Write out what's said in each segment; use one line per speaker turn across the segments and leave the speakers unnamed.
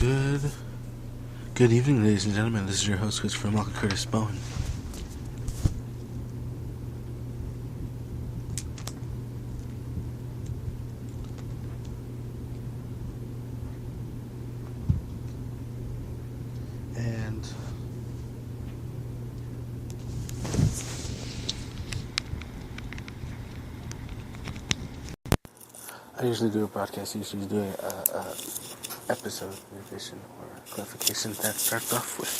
Good evening, ladies and gentlemen. This is your host, Chris from Curtis Bowen. And I usually do a broadcast, usually do a episode revision or clarification that starts off with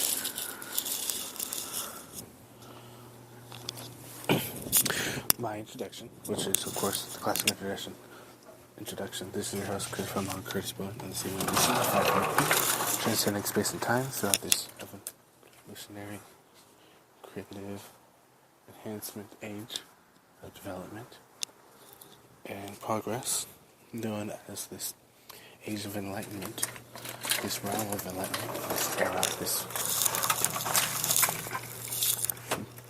my introduction, which is, of course, the classic introduction. This is your host, Chris from Curtis Bowen, and this evening this is transcending space and time throughout this evolutionary, creative, enhancement age of development and progress, known as this age of enlightenment, this realm of enlightenment, this era, this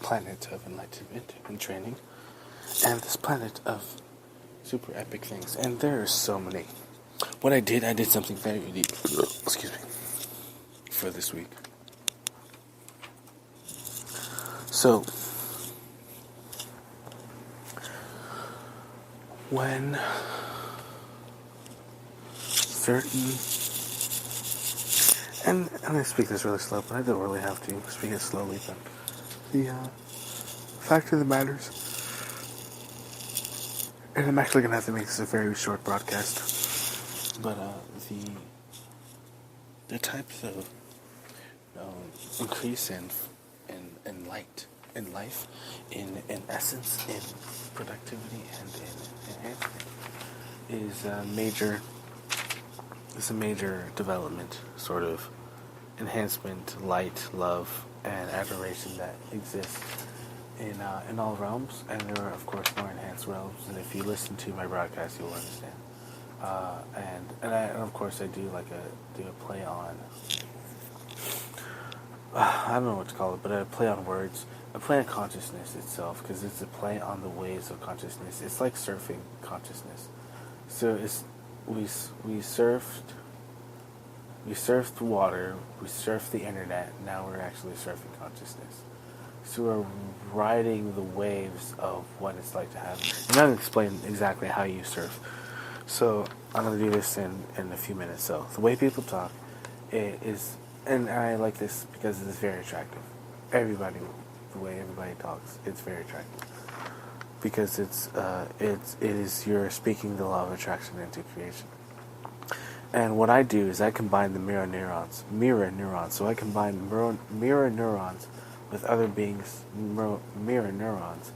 planet of enlightenment and training, and this planet of super epic things. And there are so many. What I did something very unique, for this week. So, when certain, and I speak this really slow, but I don't really have to speak it slowly, but the fact of the matter is, and I'm actually going to have to make this a very short broadcast, but the types of increase in light, in life, in essence, in productivity, and in enhancement is a major development, sort of enhancement, light, love, and adoration that exists in all realms, and there are, of course, more enhanced realms, and if you listen to my broadcast, you'll understand. And of course, I do a play on, I don't know what to call it, but a play on words, a play on consciousness itself, because it's a play on the waves of consciousness. It's like surfing consciousness. So we surfed the water, we surfed the internet, now we're actually surfing consciousness. So we're riding the waves of what it's like to have. I'm not going to explain exactly how you surf. So I'm going to do this in a few minutes. So the way people talk is, and I like this because it's very attractive. The way everybody talks, it's very attractive. Because it is you're speaking the law of attraction into creation. And what I do is I combine the mirror neurons. So I combine mirror neurons with other beings' mirror neurons,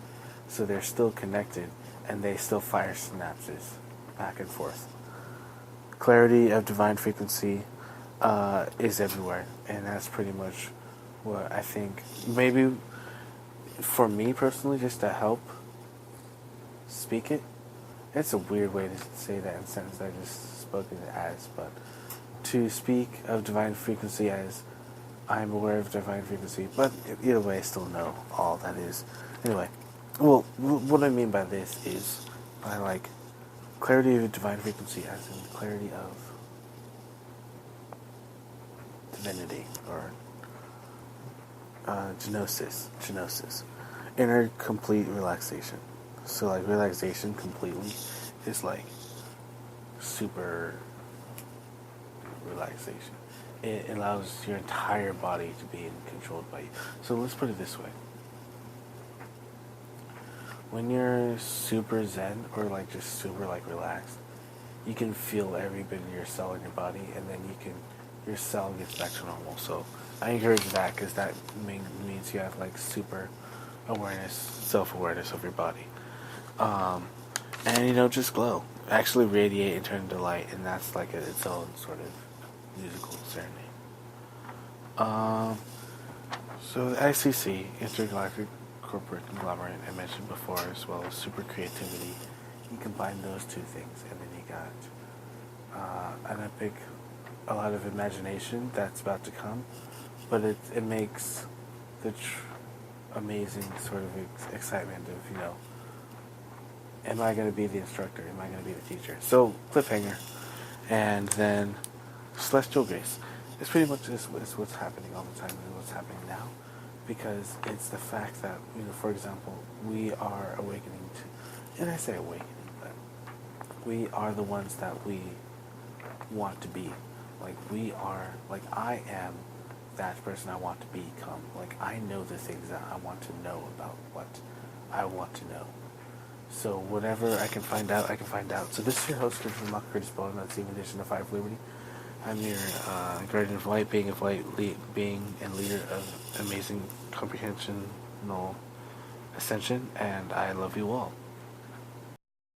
so they're still connected and they still fire synapses back and forth. Clarity of divine frequency is everywhere, and that's pretty much what I think. Maybe for me personally, just to help speak it. It's a weird way to say that in a sentence I just spoke it as, but to speak of divine frequency as I'm aware of divine frequency, but either way I still know all that is. Anyway, well, what I mean by this is by clarity of divine frequency as in clarity of divinity, or genosis, inner complete relaxation. So relaxation completely is super relaxation. It allows your entire body to be controlled by you. So let's put it this way. When you're super zen or just super relaxed, you can feel every bit of your cell in your body, and then your cell gets back to normal. So I encourage that, because that means you have super awareness, self-awareness of your body. And just glow. Actually radiate and turn into light, and that's its own sort of musical serenade. So the ICC, Intergalactic Corporate Conglomerate, I mentioned before, as well as super creativity, you combine those two things, and then you got a lot of imagination that's about to come, but it makes the amazing sort of excitement of, am I going to be the instructor? Am I going to be the teacher? So, cliffhanger. And then celestial grace. It's pretty much is what's happening all the time and what's happening now, because it's the fact that, for example, we are awakening to, and I say awakening, but we are the ones that we want to be. Like we are, like I am that person I want to become. Like I know the things that I want to know about what I want to know. So whatever I can find out, I can find out. So this is your host, Christopher Mock Curtis Bowden, that's the Edition of Fire of Liberty. I'm your guardian of light, being being and leader of amazing comprehensional ascension, and I love you all.